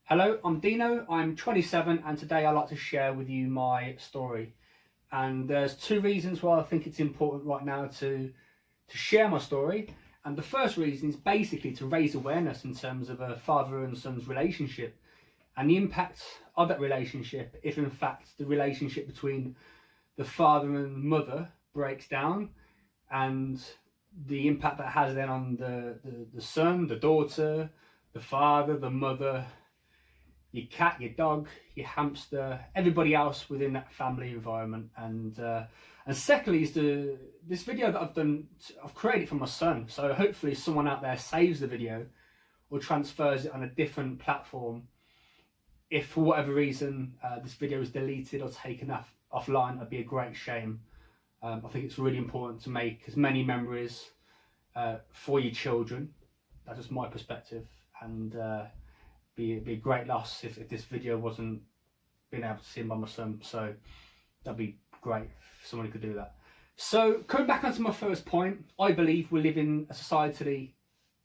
Hello, I'm Dino, I'm 27 and today I'd like to share with you my story. And there's two reasons why I think it's important right now to share my story. And the first reason is basically to raise awareness in terms of a father and son's relationship and the impact of that relationship if in fact the relationship between the father and mother breaks down, and the impact that has then on the son, the daughter, the father, the mother, your cat, your dog, your hamster, everybody else within that family environment. And secondly is this video that I've created for my son. So hopefully someone out there saves the video or transfers it on a different platform. If for whatever reason this video is deleted or taken offline, it'd be a great shame. I think it's really important to make as many memories for your children. That's just my perspective, and be a great loss if this video wasn't being able to see by my son. So that'd be great if someone could do that. So coming back onto my first point, I believe we live in a society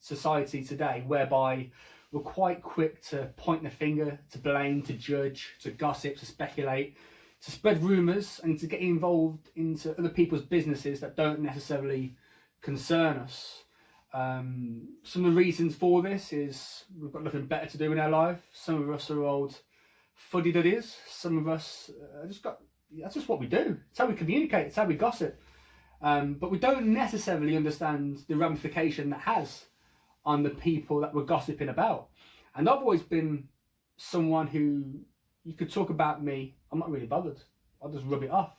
today whereby we're quite quick to point the finger, to blame, to judge, to gossip, to speculate, to spread rumours, and to get involved into other people's businesses that don't necessarily concern us. Some of the reasons for this is we've got nothing better to do in our life. Some of us are old fuddy-duddies. Some of us that's just what we do. It's how we communicate, it's how we gossip. But we don't necessarily understand the ramification that has on the people that we're gossiping about. And I've always been someone who, you could talk about me, I'm not really bothered. I'll just rub it off.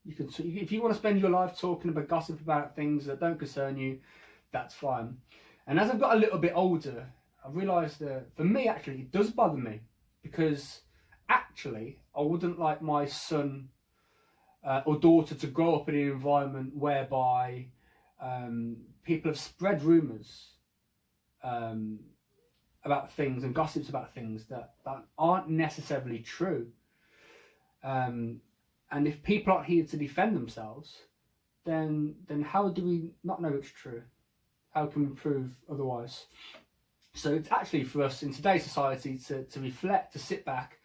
If you want to spend your life talking about gossip about things that don't concern you, that's fine. And as I've got a little bit older, I've realised that for me actually it does bother me, because actually I wouldn't like my son or daughter to grow up in an environment whereby people have spread rumours about things and gossips about things that aren't necessarily true. And if people aren't here to defend themselves, then how do we not know it's true? How can we prove otherwise? So it's actually for us in today's society to reflect, to sit back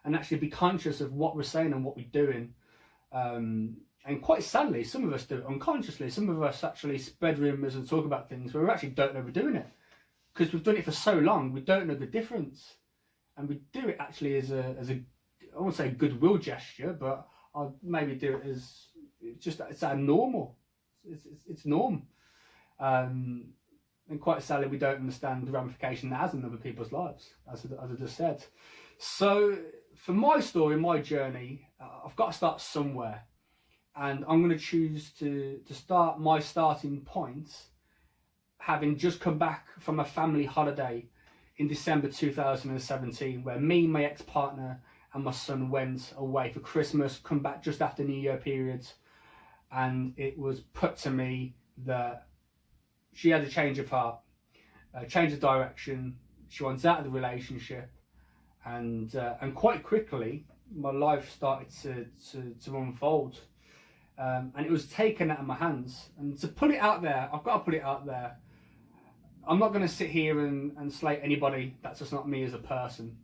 and actually be conscious of what we're saying and what we're doing. And quite sadly, some of us do it unconsciously. Some of us actually spread rumours and talk about things where we actually don't know we're doing it, because we've done it for so long, we don't know the difference. And we do it actually as a I won't say goodwill gesture, but I'll maybe do it as it's our normal. It's norm. And quite sadly, we don't understand the ramification that has on other people's lives, as I just said. So for my story, my journey, I've got to start somewhere, and I'm going to choose to start my starting point having just come back from a family holiday in December 2017, where me, my ex-partner and my son went away for Christmas, come back just after New Year periods, and it was put to me that she had a change of heart, a change of direction. She wants out of the relationship, and quite quickly my life started to unfold, and it was taken out of my hands. And to put it out there, I've got to put it out there. I'm not going to sit here and slate anybody. That's just not me as a person.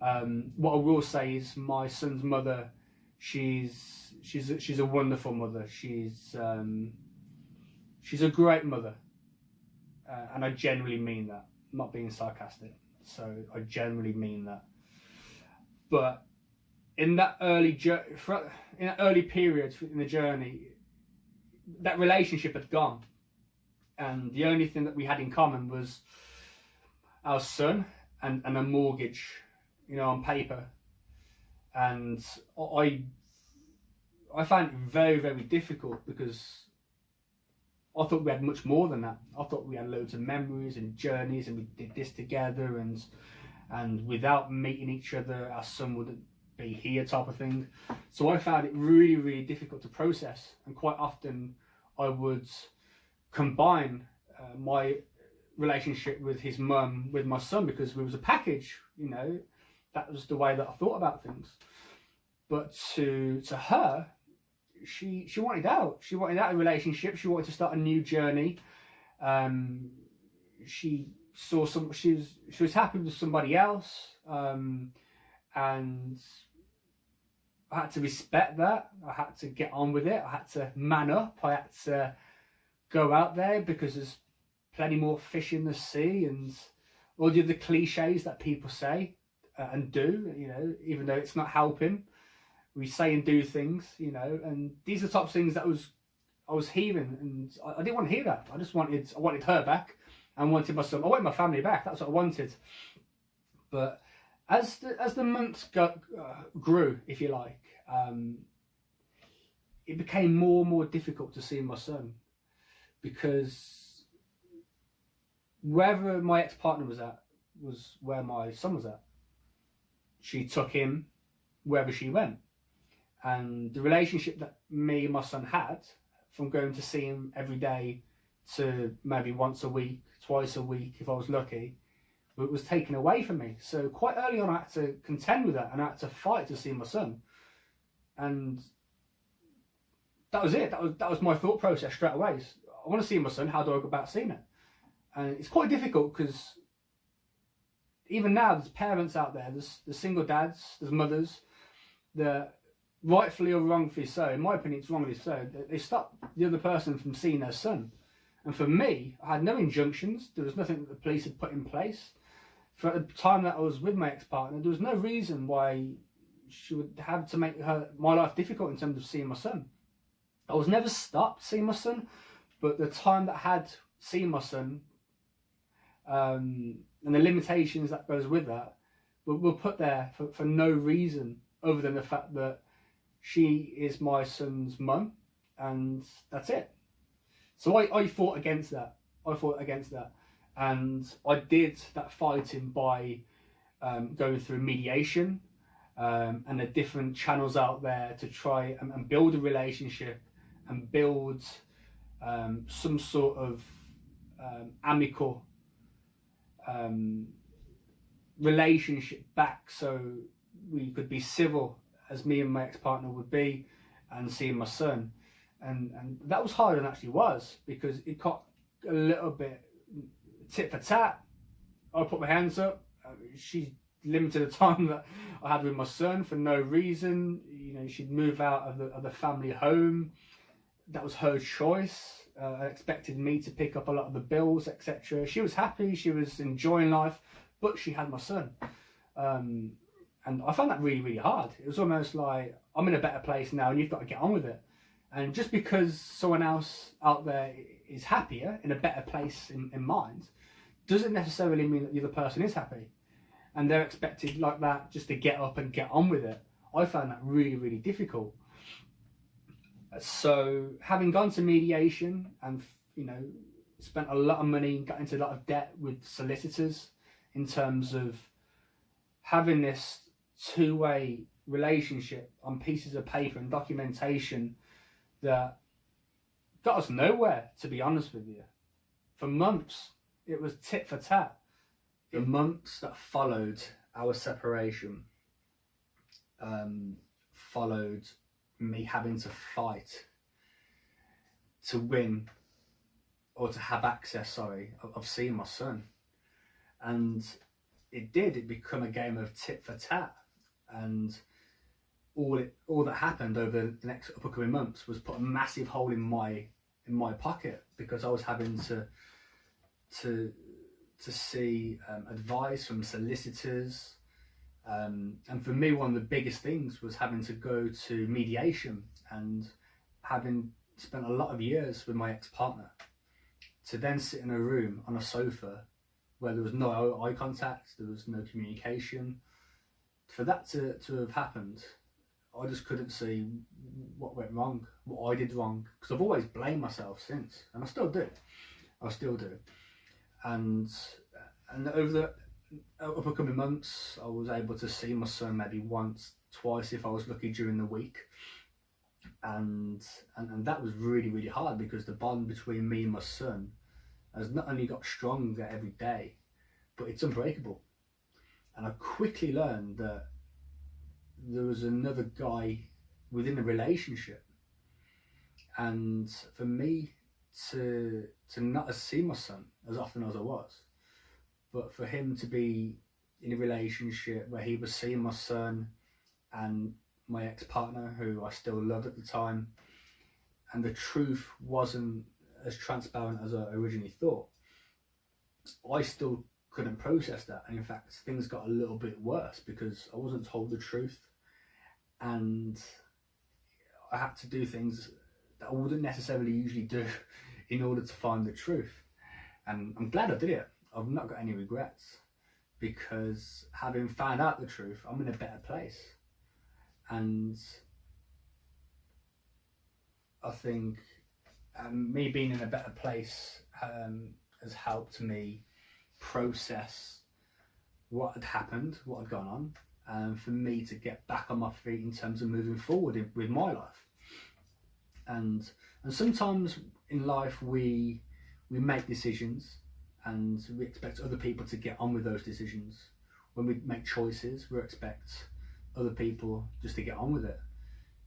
What I will say is my son's mother, she's a wonderful mother. She's a great mother. And I genuinely mean that. I'm not being sarcastic. So I genuinely mean that. But in that early period in the journey, that relationship had gone, and the only thing that we had in common was our son and a mortgage, on paper. And I found it very, very difficult, because I thought we had much more than that. I thought we had loads of memories and journeys, and we did this together, and without meeting each other, our son wouldn't be here, type of thing. So I found it really, really difficult to process, and quite often I would combine my relationship with his mum with my son, because we was a package. That was the way that I thought about things. But to her, she wanted out. She wanted out of the relationship. She wanted to start a new journey. She saw she was happy with somebody else, and I had to respect that. I had to get on with it. I had to man up. I had to go out there because there's plenty more fish in the sea, and all the other cliches that people say and do, you know, even though it's not helping. We say and do things, you know, and these are the types of things that I was hearing, and I didn't want to hear that. I wanted her back, and wanted my son. I wanted my family back. That's what I wanted. But as the months grew, if you like, it became more and more difficult to see my son, because wherever my ex-partner was at was where my son was at. She took him wherever she went. And the relationship that me and my son had, from going to see him every day to maybe once a week, twice a week if I was lucky, it was taken away from me. So quite early on I had to contend with that, and I had to fight to see my son. And that was it. That was my thought process straight away. I want to see my son. How do I go about seeing it? And it's quite difficult, because even now there's parents out there, there's single dads, there's mothers that, rightfully or wrongfully so, in my opinion it's wrongly so, they stop the other person from seeing their son. And for me, I had no injunctions. There was nothing that the police had put in place. For the time that I was with my ex-partner, there was no reason why she would have to make my life difficult in terms of seeing my son. I was never stopped seeing my son, but the time that I had seen my son, and the limitations that goes with that, were put there for no reason other than the fact that she is my son's mum, and that's it. So I fought against that. And I did that fighting by going through mediation, and the different channels out there to try and build a relationship and build some sort of amicable relationship back, so we could be civil, as me and my ex-partner would be, and seeing my son. And that was harder than it actually was, because it got a little bit tit for tat. I put my hands up. She limited the time that I had with my son for no reason. You know, she'd move out of the family home. That was her choice. Expected me to pick up a lot of the bills, etc. She was happy. She was enjoying life, but she had my son. And I found that really, really hard. It was almost like, I'm in a better place now and you've got to get on with it. And just because someone else out there is happier, in a better place in mind, doesn't necessarily mean that the other person is happy. And they're expected like that just to get up and get on with it. I found that really, really difficult. So having gone to mediation and, you know, spent a lot of money, got into a lot of debt with solicitors in terms of having this two-way relationship on pieces of paper and documentation that got us nowhere, to be honest with you. For months, it was tit for tat. The months that followed our separation followed me having to fight to win, or to have access, of seeing my son. And it become a game of tit for tat. And all that happened over the next upcoming months was put a massive hole in my pocket, because I was having to see advice from solicitors, and for me one of the biggest things was having to go to mediation, and having spent a lot of years with my ex-partner, to then sit in a room on a sofa where there was no eye contact, there was no communication. For that to have happened, I just couldn't see what went wrong, what I did wrong, because I've always blamed myself since, and I still do. And over the upcoming months, I was able to see my son maybe once, twice if I was lucky during the week, and that was really, really hard, because the bond between me and my son has not only got stronger every day, but it's unbreakable. And I quickly learned that there was another guy within the relationship, and for me to not see my son as often as I was But for him to be in a relationship where he was seeing my son and my ex-partner, who I still loved at the time, and the truth wasn't as transparent as I originally thought, I still couldn't process that. And in fact, things got a little bit worse because I wasn't told the truth, and I had to do things that I wouldn't necessarily usually do in order to find the truth. And I'm glad I did it. I've not got any regrets, because having found out the truth, I'm in a better place. And I think me being in a better place has helped me process what had happened, what had gone on, and for me to get back on my feet in terms of moving forward with my life. And sometimes in life we make decisions and we expect other people to get on with those decisions. When we make choices, we expect other people just to get on with it.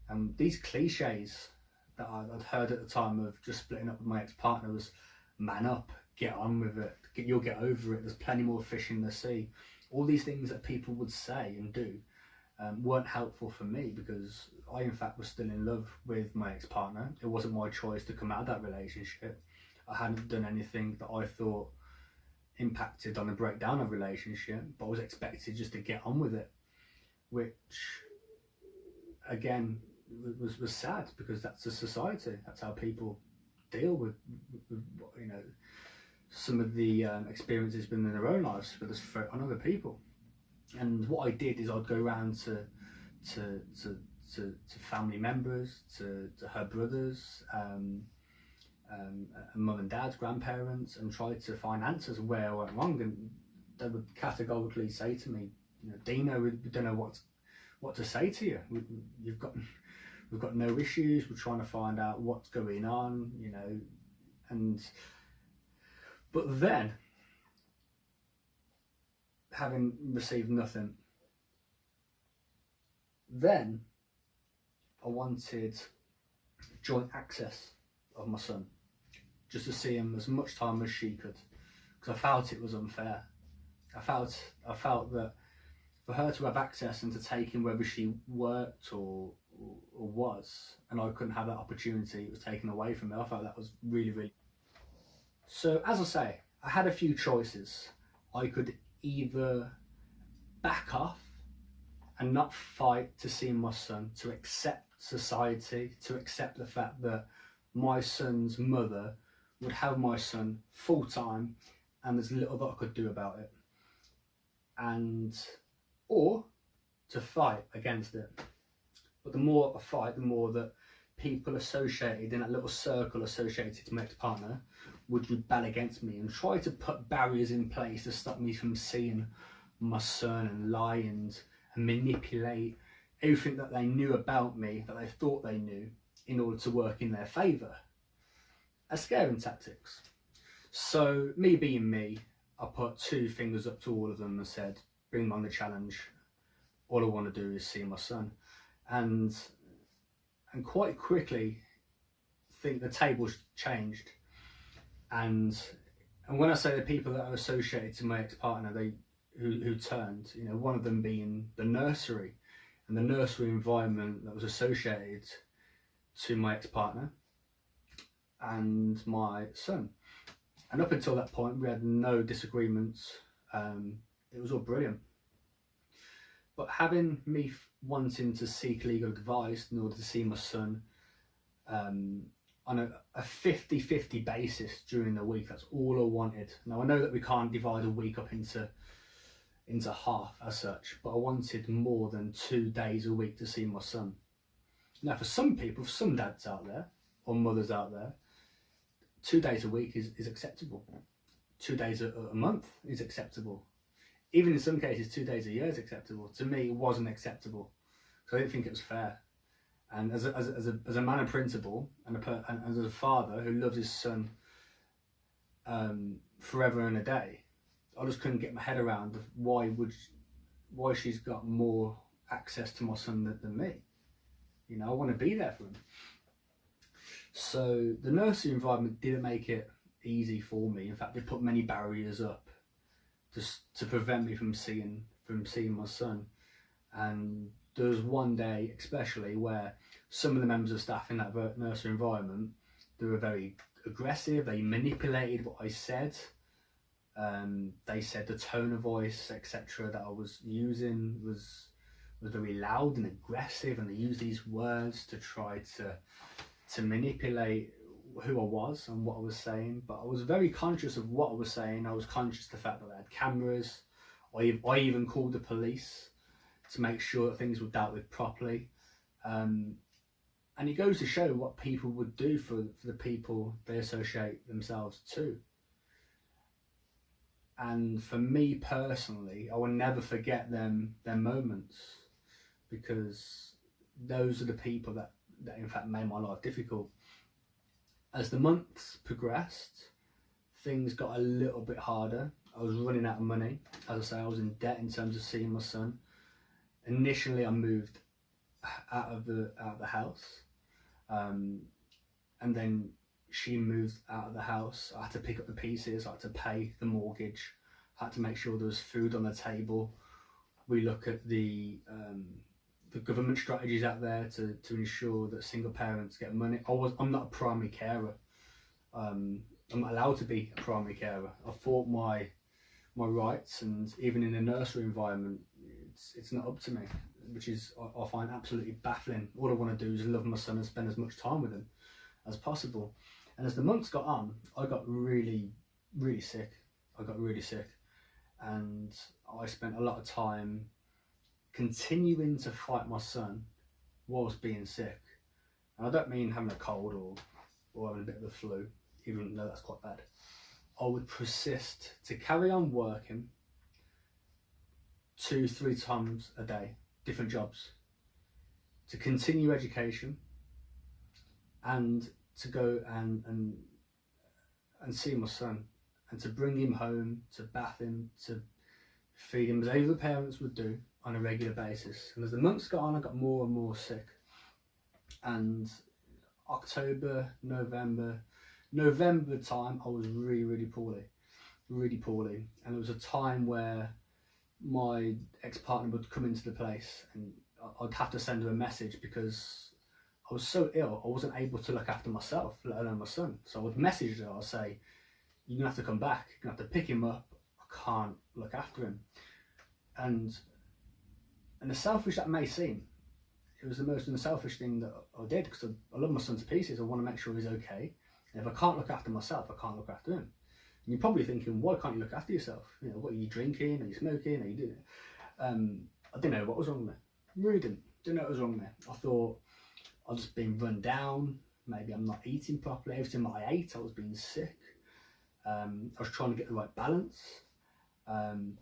And these cliches that I'd heard at the time of just splitting up with my ex-partner was, man up, get on with it, you'll get over it, there's plenty more fish in the sea. All these things that people would say and do weren't helpful for me, because I in fact was still in love with my ex-partner. It wasn't my choice to come out of that relationship. I hadn't done anything that I thought impacted on the breakdown of relationship, but I was expected just to get on with it, which again was sad, because that's a society, that's how people deal with you know, some of the experiences within their own lives, but on other people. And what I did is I'd go around to family members, to her brothers, mum and dad's grandparents, and try to find answers where I went wrong. And they would categorically say to me, you know, Dino, we don't know what to say to you. We've got no issues. We're trying to find out what's going on, you know. But then, having received nothing, then I wanted joint access of my son, just to see him as much time as she could, because I felt it was unfair. I felt that for her to have access and to take him wherever she worked or was, and I couldn't have that opportunity, it was taken away from me. I felt that was really, really... So as I say, I had a few choices. I could either back off and not fight to see my son, to accept society, to accept the fact that my son's mother would have my son full time and there's little that I could do about it, or to fight against it. But the more I fight, the more that people associated in that little circle associated to my ex-partner would rebel against me and try to put barriers in place to stop me from seeing my son, and lie and manipulate everything that they knew about me, that they thought they knew, in order to work in their favour, as scaring tactics. So me being me, I put two fingers up to all of them and said, bring on the challenge. All I want to do is see my son. And quite quickly, I think the tables changed. And when I say the people that are associated to my ex-partner, who turned, you know, one of them being the nursery, and the nursery environment that was associated to my ex-partner and my son. And up until that point, we had no disagreements. It was all brilliant. But having me wanting to seek legal advice in order to see my son on a 50-50 basis during the week, that's all I wanted. Now I know that we can't divide a week up into half as such, but I wanted more than 2 days a week to see my son. Now for some people, some dads out there or mothers out there, 2 days a week is acceptable. 2 days a month is acceptable. Even in some cases, 2 days a year is acceptable. To me, it wasn't acceptable, so I didn't think it was fair. And as a man of principle, and as a father who loves his son forever and a day, I just couldn't get my head around why she's got more access to my son than me. You know, I want to be there for him. So the nursery environment didn't make it easy for me. In fact, they put many barriers up just to prevent me from seeing my son. And there was one day especially where some of the members of staff in that nursery environment, they were very aggressive. They manipulated what I said. They said the tone of voice, etc., that I was using was very loud and aggressive, and they used these words to try to manipulate who I was and what I was saying. But I was very conscious of what I was saying. I was conscious of the fact that they had cameras. I even called the police to make sure that things were dealt with properly. And it goes to show what people would do for the people they associate themselves to. And for me personally, I will never forget their moments, because those are the people that in fact made my life difficult. As the months progressed, things got a little bit harder. I was running out of money. As I say, I was in debt in terms of seeing my son. Initially, I moved out of the house, and then she moved out of the house. I had to pick up the pieces. I had to pay the mortgage. I had to make sure there was food on the table. We look at the government strategies out there to ensure that single parents get money. I'm not a primary carer. I'm not allowed to be a primary carer. I fought my rights, and even in a nursery environment, it's not up to me, which is I find absolutely baffling. All I want to do is love my son and spend as much time with him as possible. And as the months got on, I got really, really sick. And I spent a lot of time continuing to fight my son whilst being sick. And I don't mean having a cold or having a bit of the flu, even though that's quite bad. I would persist to carry on working 2-3 times a day, different jobs, to continue education, and to go and see my son, and to bring him home, to bath him, to feed him, as other parents would do on a regular basis. And as the months got on, I got more and more sick. And October, November time, I was really poorly. And it was a time where my ex-partner would come into the place, and I'd have to send her a message because I was so ill, I wasn't able to look after myself, let alone my son. So I would message her, I'd say, you're gonna have to come back, you're gonna have to pick him up, I can't look after him. And as selfish that may seem, it was the most unselfish thing that I did, because I love my son to pieces. I want to make sure he's okay. And if I can't look after myself, I can't look after him. And you're probably thinking, why can't you look after yourself? You know, what are you drinking? Are you smoking? Are you doing it? I didn't know what was wrong with me. Really didn't know what was wrong with me. I thought I'd just been run down. Maybe I'm not eating properly. Every time I ate, I was being sick. I was trying to get the right balance.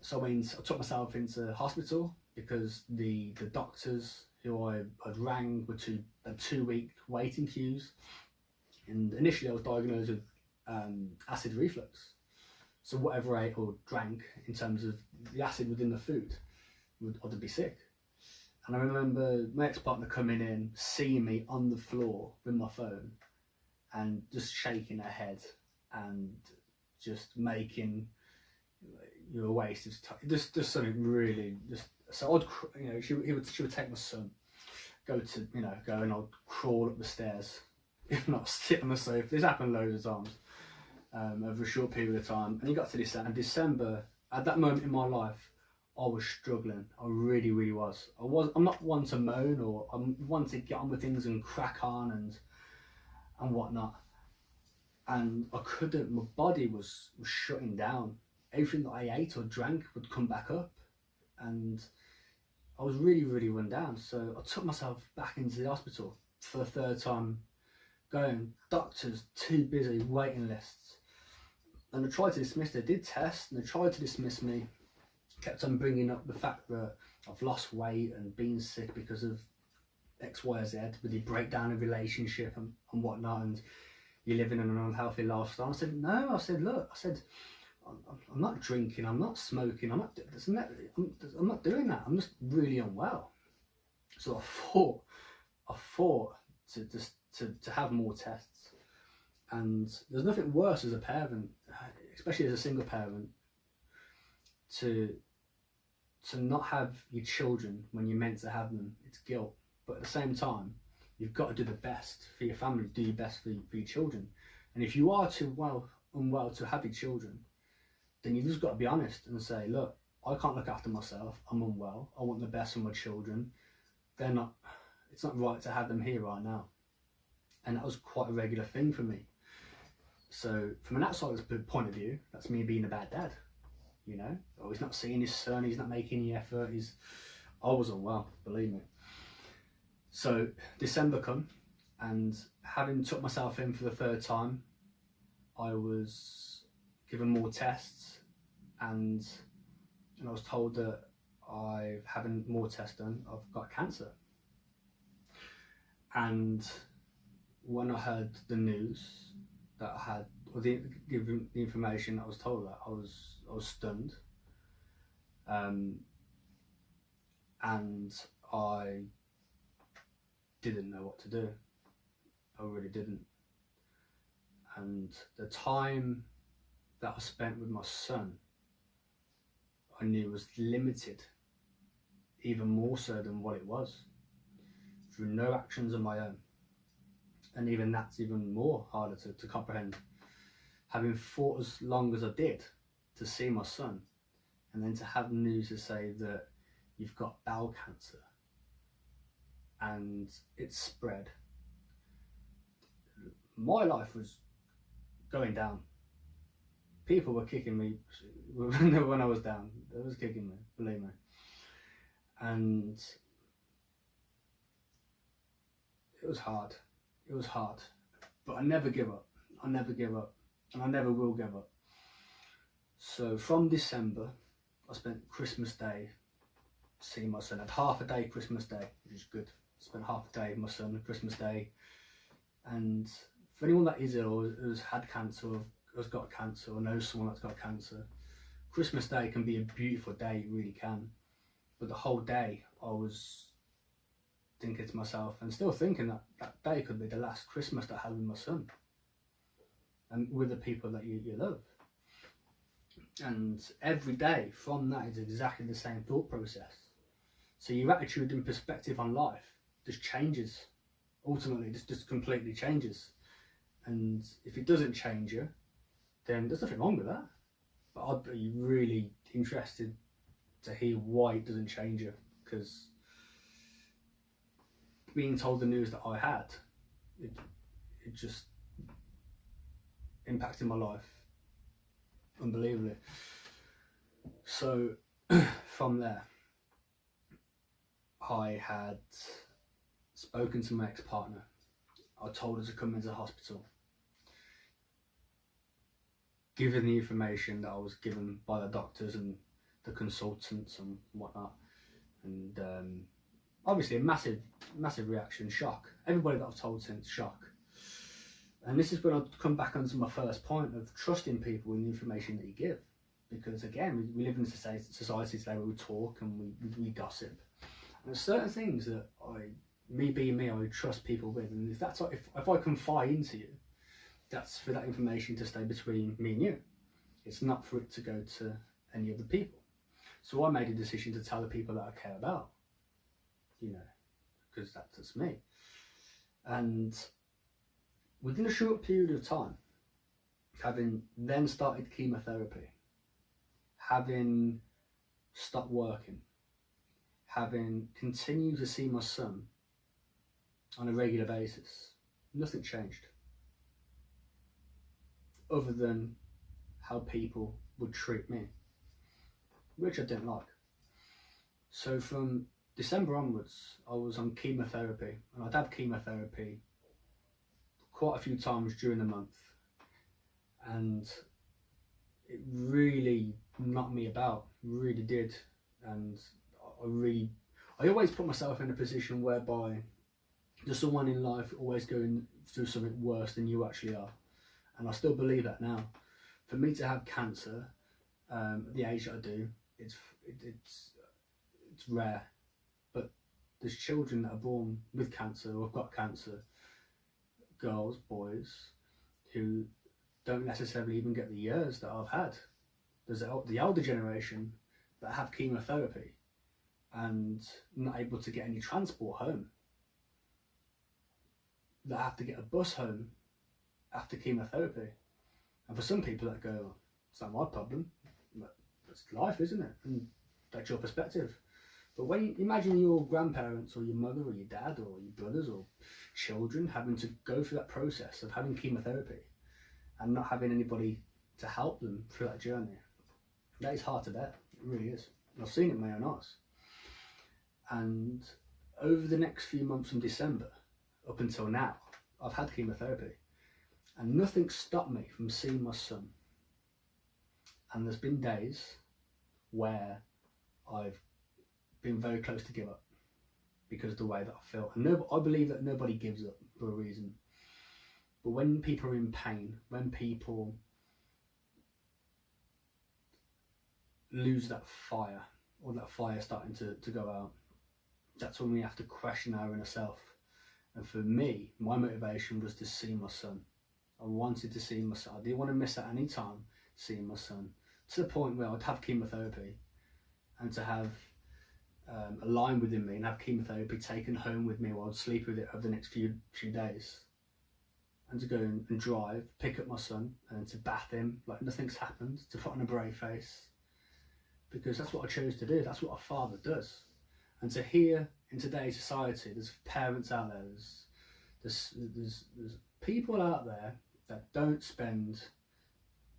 So I took myself into hospital because the doctors who I'd rang were 2-week waiting queues. And initially I was diagnosed with acid reflux. So whatever I ate or drank in terms of the acid within the food, I'd be sick. And I remember my ex-partner coming in, seeing me on the floor with my phone and just shaking her head and just making, you're a waste of time. Just something really, so I'd, she would take my son, go and I'd crawl up the stairs, if not sit on the sofa. This happened loads of times over a short period of time. And it got to December, at that moment in my life, I was struggling. I really was. I'm not one to moan, or I'm one to get on with things and crack on and whatnot. And I couldn't. My body was shutting down. Everything that I ate or drank would come back up, and I was really run down. So I took myself back into the hospital for the 3rd time, going, doctors too busy, waiting lists. And they tried to dismiss. They did tests and they tried to dismiss me. Kept on bringing up the fact that I've lost weight and been sick because of X, Y, Z, with the breakdown of relationship and whatnot, and you're living in an unhealthy lifestyle. I said, no. I said, look, I'm not drinking, I'm not smoking, I'm not doing that. I'm just really unwell. So I fought to have more tests. And there's nothing worse as a parent, especially as a single parent, to not have your children when you're meant to have them, it's guilt. But at the same time, you've got to do the best for your family, do your best for your children. And if you are too unwell to have your children, then you've just got to be honest and say, look, I can't look after myself, I'm unwell, I want the best for my children. It's not right to have them here right now. And that was quite a regular thing for me. So from an outsider's point of view, that's me being a bad dad. You know, oh, he's not seeing his son, he's not making any effort, I was unwell, believe me. So December come, and having took myself in for the third time, I was given more tests, and I was told that having more tests done, I've got cancer. And when I heard the news that I had, or the information that I was told, that I was stunned, and I didn't know what to do. I really didn't. And the time that I spent with my son, I knew was limited, even more so than what it was, through no actions of my own. And even that's even more harder to comprehend. Having fought as long as I did to see my son, and then to have news to say that you've got bowel cancer and it's spread. My life was going down. People were kicking me when I was down. They was kicking me, believe me. And it was hard. It was hard. But I never give up. I never give up. And I never will give up. So from December, I spent Christmas Day seeing my son. I had half a day Christmas Day, which is good. I spent half a day with my son Christmas Day. And for anyone that is ill, who's had cancer, or has got cancer, or knows someone that's got cancer, Christmas Day can be a beautiful day, it really can. But the whole day I was thinking to myself, and still thinking, that that day could be the last Christmas that I had with my son and with the people that you love. And every day from that is exactly the same thought process. So your attitude and perspective on life just changes. Ultimately, just completely changes. And if it doesn't change you, then there's nothing wrong with that. But I'd be really interested to hear why it doesn't change you, because being told the news that I had, it just impacted my life unbelievably. So from there, I had spoken to my ex-partner. I told her to come into hospital, given the information that I was given by the doctors and the consultants and whatnot. And obviously a massive reaction, shock. Everybody that I've told since, shock. And this is when I come back onto my first point of trusting people in the information that you give. Because again, we live in a society today where we talk and we gossip. And there's certain things that me being me, I would trust people with. And if I confide into you, that's for that information to stay between me and you. It's not for it to go to any other people. So I made a decision to tell the people that I care about, you know, because that's just me. And within a short period of time, having then started chemotherapy, having stopped working, having continued to see my son on a regular basis, nothing changed. Other than how people would treat me, which I didn't like. So from December onwards, I was on chemotherapy, and I'd have chemotherapy quite a few times during the month, and it really knocked me about, really did. And I always put myself in a position whereby there's someone in life always going through something worse than you actually are, and I still believe that now. For me to have cancer at the age that I do, it's rare, but there's children that are born with cancer or have got cancer, girls, boys, who don't necessarily even get the years that I've had. There's the older generation that have chemotherapy and not able to get any transport home, that have to get a bus home after chemotherapy. And for some people that go, it's not my problem, that's life, isn't it? And that's your perspective. But when you imagine your grandparents or your mother or your dad or your brothers or children having to go through that process of having chemotherapy and not having anybody to help them through that journey, that is hard to bear. It really is. And I've seen it in my own eyes. And over the next few months from December up until now, I've had chemotherapy and nothing stopped me from seeing my son. And there's been days where I've been very close to give up because of the way that I feel. And I believe that nobody gives up for a reason. But when people are in pain, when people lose that fire, or that fire starting to go out, that's when we have to question our inner self. And for me, my motivation was to see my son. I wanted to see my son. I didn't want to miss out any time seeing my son, to the point where I'd have chemotherapy and to have a line within me and have chemotherapy taken home with me while I'd sleep with it over the next few days, and to go and drive, pick up my son and to bath him like nothing's happened, to put on a brave face, because that's what I chose to do. That's what a father does. And to hear in today's society, there's parents out there, there's people out there that don't spend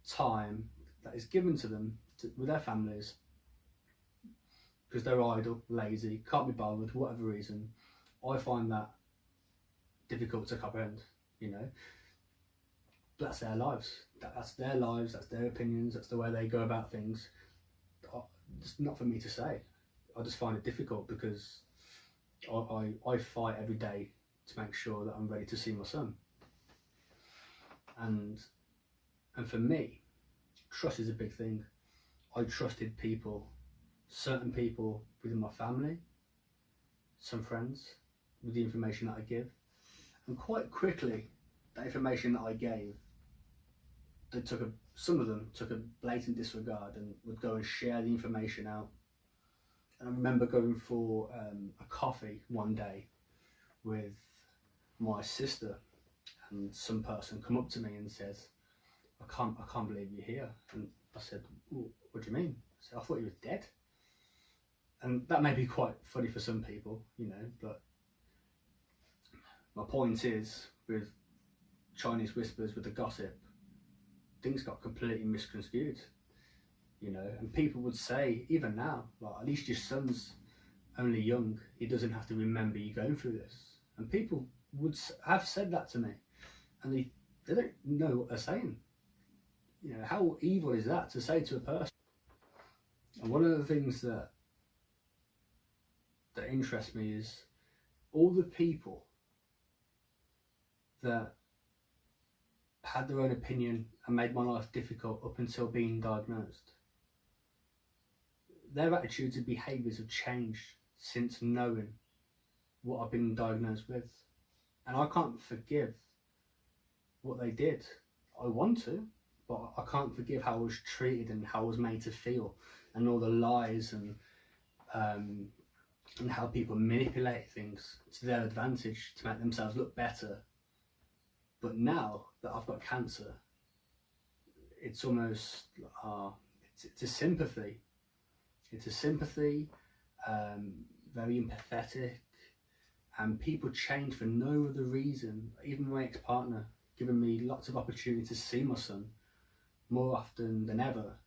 time that is given to them with their families because they're idle, lazy, can't be bothered for whatever reason. I find that difficult to comprehend, you know. But that's their lives. That's their lives, that's their opinions, that's the way they go about things. It's not for me to say. I just find it difficult because I fight every day to make sure that I'm ready to see my son. And for me, trust is a big thing. I trusted people, certain people within my family, some friends, with the information that I give. And quite quickly, the information that I gave, some of them took a blatant disregard and would go and share the information out. And I remember going for a coffee one day with my sister, and some person come up to me and says, I can't believe you're here. And I said, what do you mean? I said, I thought you were dead. And that may be quite funny for some people, you know, but my point is, with Chinese whispers, with the gossip, things got completely misconstrued, you know. And people would say, even now, like, at least your son's only young, he doesn't have to remember you going through this. And people would have said that to me, and they don't know what they're saying. You know, how evil is that to say to a person? And one of the things that interests me is all the people that had their own opinion and made my life difficult up until being diagnosed. Their attitudes and behaviours have changed since knowing what I've been diagnosed with. And I can't forgive what they did. I want to, but I can't forgive how I was treated and how I was made to feel, and all the lies and how people manipulate things to their advantage to make themselves look better. But now that I've got cancer, it's almost it's a sympathy. It's a sympathy, very empathetic, and people change for no other reason. Even my ex-partner giving me lots of opportunity to see my son more often than ever.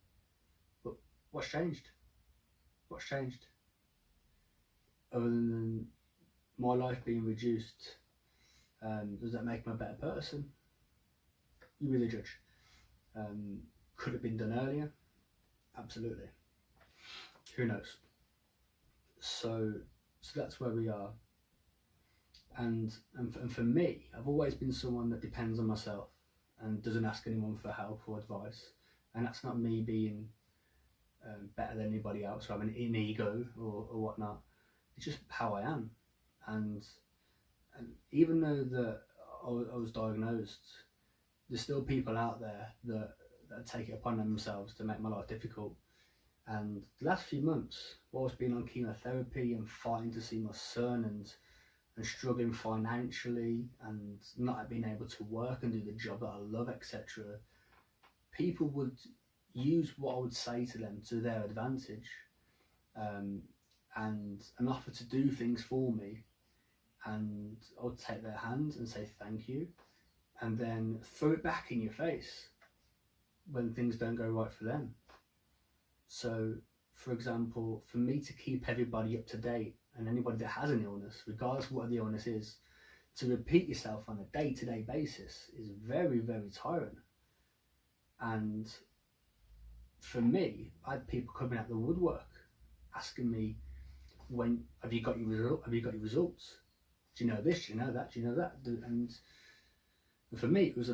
But what's changed? What's changed? Other than my life being reduced, does that make me a better person? You be the judge. Could it have been done earlier? Absolutely. Who knows? So that's where we are. And for me, I've always been someone that depends on myself and doesn't ask anyone for help or advice. And that's not me being better than anybody else or having an ego or whatnot. It's just how I am. And even though that I was diagnosed, there's still people out there that take it upon themselves to make my life difficult. And the last few months, whilst being on chemotherapy and fighting to see my son and struggling financially and not being able to work and do the job that I love, etc., people would use what I would say to them to their advantage, and offer to do things for me, and I would take their hand and say thank you, and then throw it back in your face when things don't go right for them. So, for example, for me to keep everybody up to date, and anybody that has an illness, regardless of what the illness is, to repeat yourself on a day-to-day basis is very, very tiring. And for me, I had people coming out the woodwork asking me, "When have you got your result? Have you got your results? Do you know this? Do you know that? Do you know that?" And for me, it was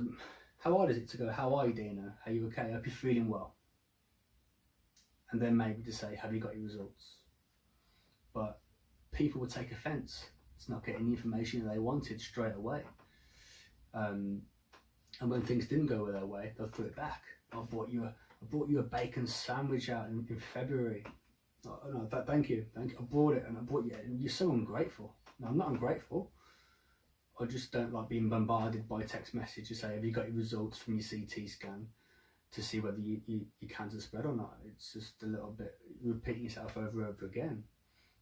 how hard is it to go, "How are you, Dina? Are you okay? I hope you're feeling well." And then maybe to say, "Have you got your results?" But people would take offence to not getting the information they wanted straight away. And when things didn't go their way, they'll throw it back. I bought you a bacon sandwich out in February. Oh, no, thank you. I bought it and I bought you. You're so ungrateful. No, I'm not ungrateful. I just don't like being bombarded by text message to say, "Have you got your results from your CT scan?" to see whether you cancer spread or not. It's just a little bit repeating yourself over and over again,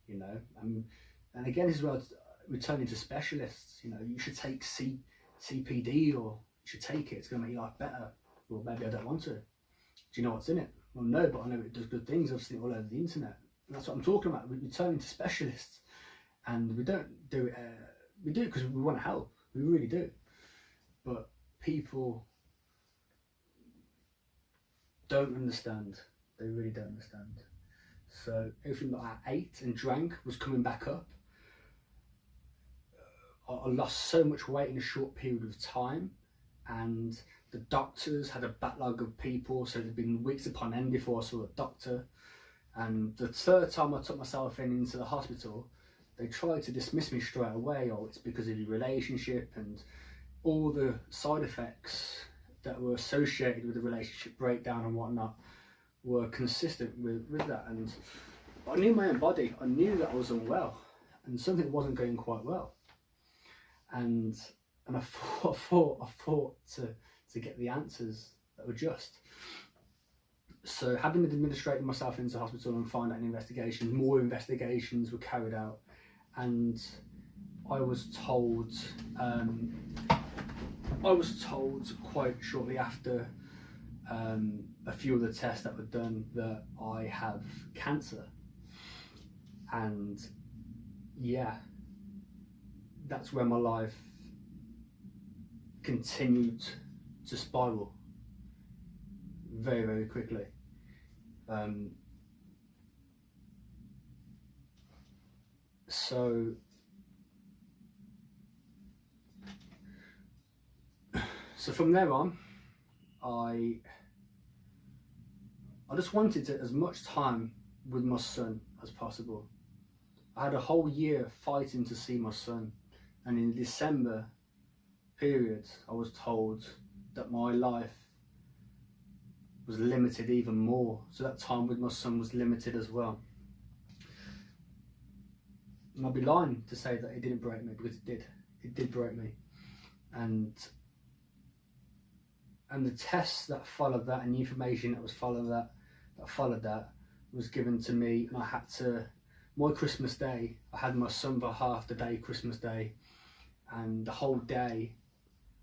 you know. And again, as well, returning to specialists, you know, you should take CPD, or you should take it, it's going to make your life better. Well, maybe I don't want to. Do you know what's in it? Well, no, but I know it does good things. I've seen it all over the internet. And that's what I'm talking about. We're returning to specialists, and we don't do it. We do it because we want to help. We really do. But people don't understand. They really don't understand. So everything that I ate and drank was coming back up. I lost so much weight in a short period of time, and the doctors had a backlog of people, so there'd been weeks upon end before I saw a doctor. And the third time I took myself into the hospital, they tried to dismiss me straight away. "Oh, it's because of your relationship," and all the side effects that were associated with the relationship breakdown and whatnot were consistent with that. And I knew my own body. I knew that I was unwell and something wasn't going quite well. And I fought to get the answers that were just. So having administrated myself into hospital and find out investigations, more investigations were carried out, and I was told quite shortly after a few of the tests that were done that I have cancer. And yeah, that's where my life continued to spiral very, very quickly. So from there on, I just wanted as much time with my son as possible. I had a whole year fighting to see my son, and in the December period, I was told that my life was limited even more. So that time with my son was limited as well. And I'd be lying to say that it didn't break me, because it did. It did break me. And the tests that followed that, and the information that followed that was given to me, and I had to, my Christmas day, I had my son for half the day, Christmas day, and the whole day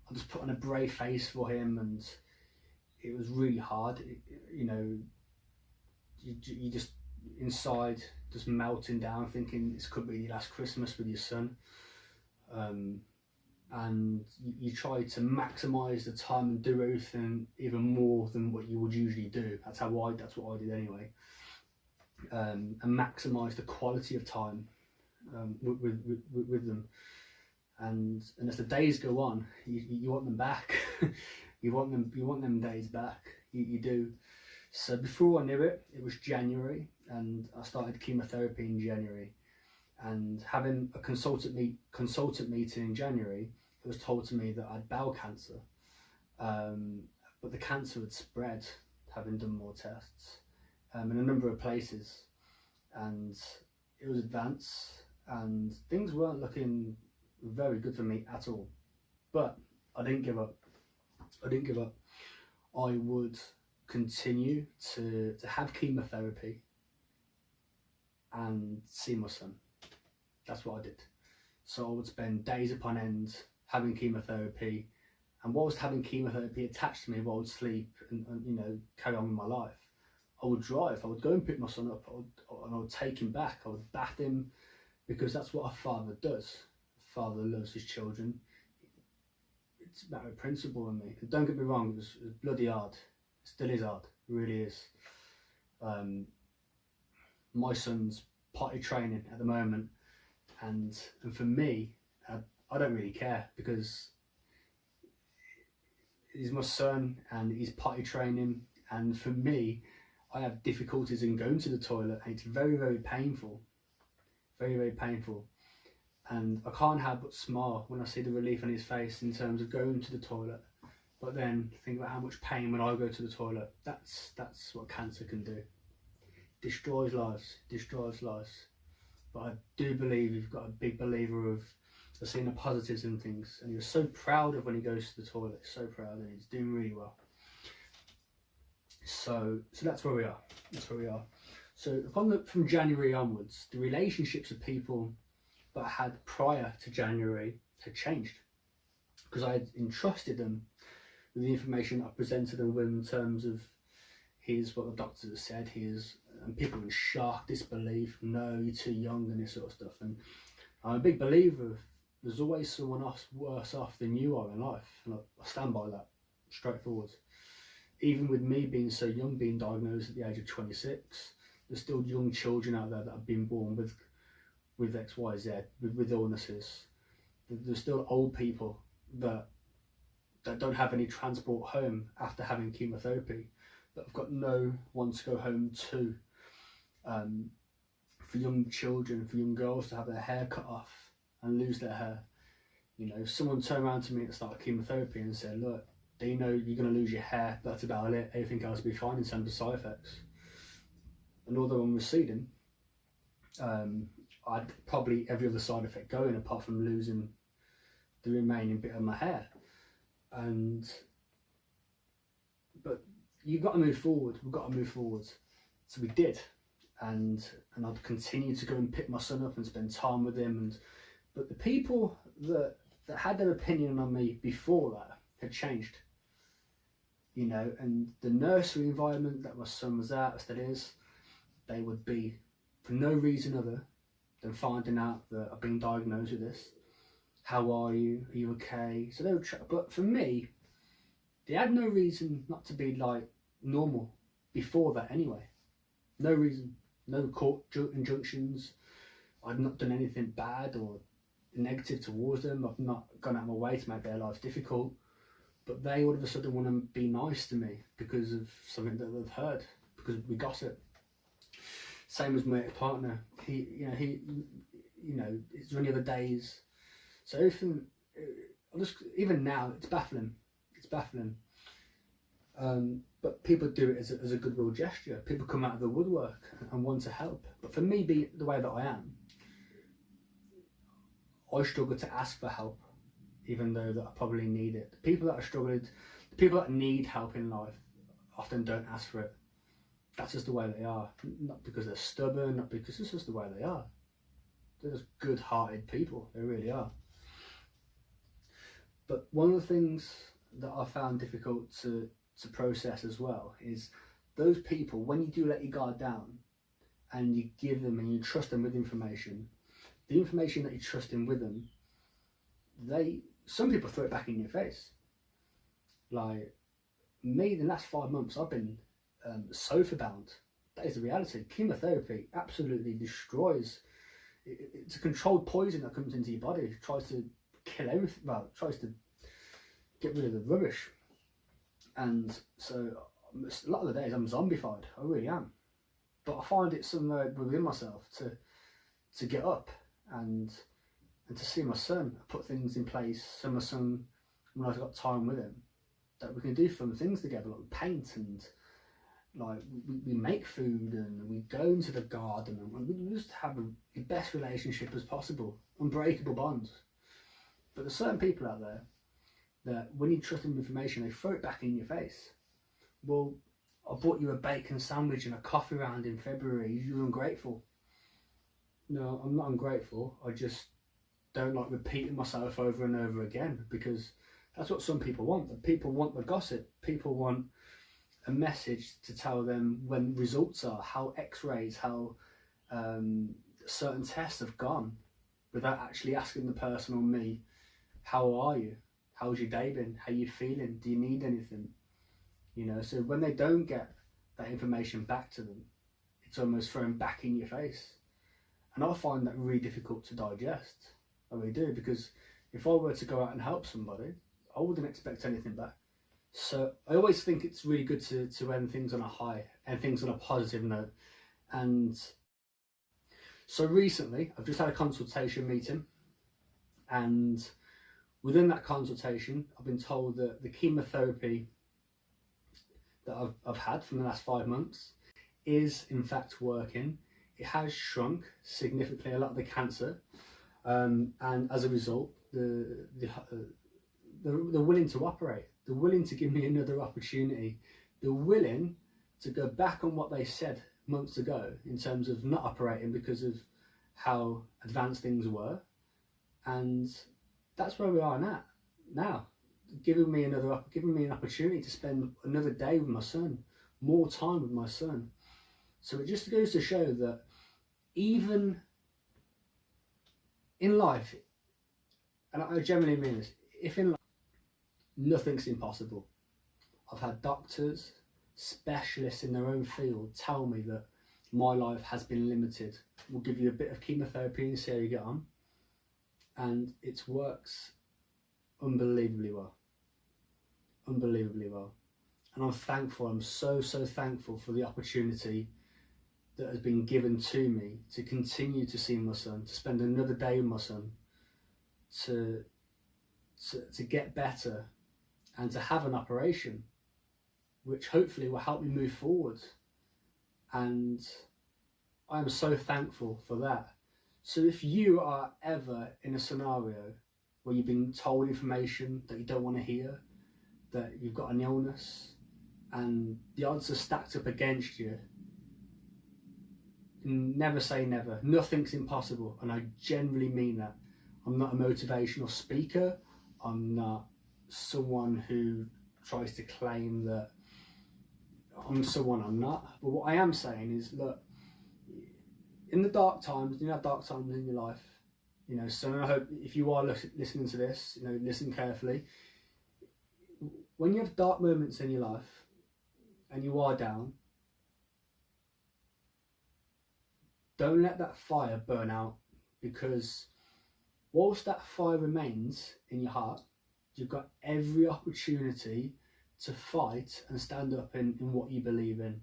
I just put on a brave face for him, and it was really hard. You know, you just inside just melting down, thinking this could be your last Christmas with your son. And you try to maximise the time and do everything even more than what you would usually do. That's what I did anyway. And maximise the quality of time with them. And as the days go on, you want them back. you want them days back. You do. So before I knew it, it was January, and I started chemotherapy in January. And having a consultant meeting in January, it was told to me that I had bowel cancer, but the cancer had spread, having done more tests, in a number of places, and it was advanced, and things weren't looking very good for me at all. But I didn't give up. I would continue to have chemotherapy and see my son. That's what I did. So I would spend days upon end having chemotherapy, and whilst having chemotherapy attached to me, while I would sleep and carry on with my life, I would drive. I would go and pick my son up, and I would take him back. I would bath him, because that's what a father does. A father loves his children. It's a matter of principle in me. And don't get me wrong, it was bloody hard. It still is hard. It really is. My son's potty training at the moment, and for me, I don't really care, because he's my son and he's potty training, and for me, I have difficulties in going to the toilet, and it's very, very painful. Very, very painful. And I can't help but smile when I see the relief on his face in terms of going to the toilet. But then think about how much pain when I go to the toilet. That's what cancer can do. Destroys lives. But I do believe you've got a big believer of seeing the positives in things, and you're so proud of when he goes to the toilet. So proud, and he's doing really well. So that's where we are. So from January onwards, the relationships of people that I had prior to January had changed, because I had entrusted them with the information I presented them with in terms of here's what the doctors have said, and people were in shock, disbelief, no, you're too young, and this sort of stuff. And I'm a big believer of there's always someone else worse off than you are in life, and I stand by that, straightforward. Even with me being so young, being diagnosed at the age of 26, there's still young children out there that have been born with X, Y, Z, with illnesses. There's still old people that don't have any transport home after having chemotherapy, that have got no one to go home to. For young children, for young girls to have their hair cut off and lose their hair. If someone turned around to me at the start of chemotherapy and said, look, do you know you're going to lose your hair, that's about it, everything else will be fine in terms of side effects. And although I'm receding, I'd probably every other side effect going apart from losing the remaining bit of my hair. But you've got to move forward. We've got to move forward. So we did, and I'd continue to go and pick my son up and spend time with him. But the people that had their opinion on me before that had changed. And the nursery environment that my son was at, still is, they would be, for no reason other than finding out that I've been diagnosed with this. How are you? Are you okay? So they would try, but for me, they had no reason not to be like normal before that anyway. No reason, no court injunctions. I'd not done anything bad or negative towards them. I've not gone out of my way to make their lives difficult. But they all of a sudden want to be nice to me because of something that they've heard, because we gossip. Same as my partner. It's only other days. So everything, even now, it's baffling. But people do it as a goodwill gesture. People come out of the woodwork and want to help. But for me, being the way that I am, I struggle to ask for help, even though that I probably need it. The people that need help in life often don't ask for it. That's just the way they are. Not because they're stubborn, not because it's just the way they are. They're just good-hearted people. They really are. But one of the things that I found difficult to process as well is those people, when you do let your guard down and you give them and you trust them with information, the information that you trust in with them, some people throw it back in your face. Like me, the last 5 months I've been sofa bound. That is the reality. Chemotherapy absolutely destroys. It's a controlled poison that comes into your body. It tries to kill everything. Well, it tries to get rid of the rubbish. And so a lot of the days I'm zombified. I really am. But I find it somewhere within myself to get up and to see my son, put things in place. So my son, when I've got time with him, that we can do fun things together, like paint and like we make food and we go into the garden and we just have the best relationship as possible, unbreakable bonds. But there's certain people out there that when you trust them with information, they throw it back in your face. Well, I bought you a bacon sandwich and a coffee round in February, you're ungrateful. No, I'm not ungrateful, I just don't like repeating myself over and over again, because that's what some people want. People want the gossip. People want a message to tell them when results are, how x-rays, how certain tests have gone, without actually asking the person or me, how are you? How's your day been? How you feeling? Do you need anything? You know, so when they don't get that information back to them, it's almost thrown back in your face. And I find that really difficult to digest. I really do, because if I were to go out and help somebody, I wouldn't expect anything back. So I always think it's really good to end things on a high, end things on a positive note. And so recently, I've just had a consultation meeting, and within that consultation, I've been told that the chemotherapy that I've had from the last 5 months is in fact working. It has shrunk significantly a lot of the cancer, and as a result, they're willing to operate. They're willing to give me another opportunity. They're willing to go back on what they said months ago in terms of not operating because of how advanced things were, and that's where we are now. Giving me an opportunity to spend another day with my son, more time with my son. So it just goes to show that even in life, and I generally mean this, if in life nothing's impossible. I've had doctors, specialists in their own field tell me that my life has been limited. We'll give you a bit of chemotherapy and see how you get on. And it works unbelievably well. Unbelievably well. And I'm thankful, I'm so thankful for the opportunity that has been given to me to continue to see my son, to spend another day with my son, to get better, and to have an operation which hopefully will help me move forward. And I am so thankful for that. So if you are ever in a scenario where you've been told information that you don't want to hear, that you've got an illness and the odds are stacked up against you, never say never. Nothing's impossible, and I generally mean that. I'm not a motivational speaker. I'm not someone who tries to claim that I'm someone I'm not. But what I am saying is, look, in the dark times, you have dark times in your life, you know, so I hope if you are listening to this, you know, listen carefully. When you have dark moments in your life and you are down, don't let that fire burn out, because whilst that fire remains in your heart, you've got every opportunity to fight and stand up in what you believe in.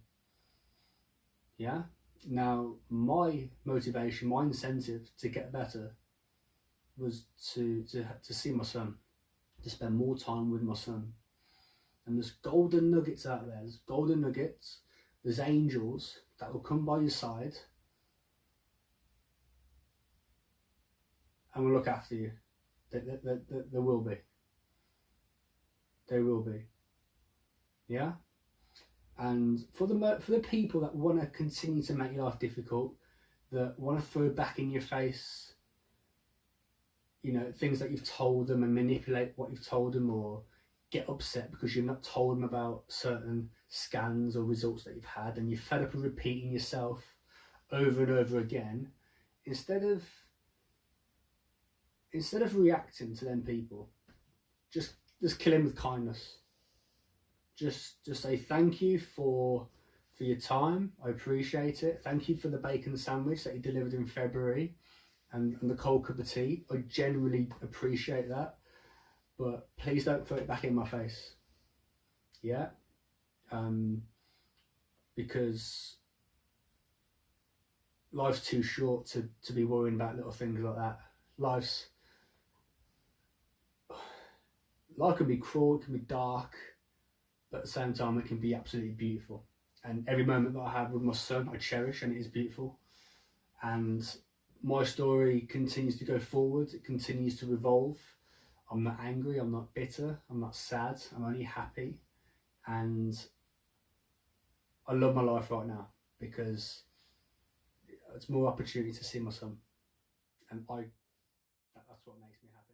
Yeah? Now, my motivation, my incentive to get better was to see my son, to spend more time with my son. And there's golden nuggets out there. There's golden nuggets. There's angels that will come by your side and will look after you. There will be. There will be. Yeah? And for the people that want to continue to make your life difficult, that want to throw back in your face, you know, things that you've told them and manipulate what you've told them, or get upset because you've not told them about certain scans or results that you've had, and you're fed up of repeating yourself over and over again, instead of reacting to them people, just kill him with kindness. Just say thank you for your time. I appreciate it. Thank you for the bacon sandwich that you delivered in February, and the cold cup of tea. I genuinely appreciate that. But please don't throw it back in my face. Yeah? Because life's too short to be worrying about little things like that. Life can be cruel, it can be dark, but at the same time it can be absolutely beautiful. And every moment that I have with my son, I cherish, and it is beautiful. And my story continues to go forward. It continues to evolve. I'm not angry. I'm not bitter. I'm not sad. I'm only happy. And I love my life right now because it's more opportunity to see my son. And that's what makes me happy.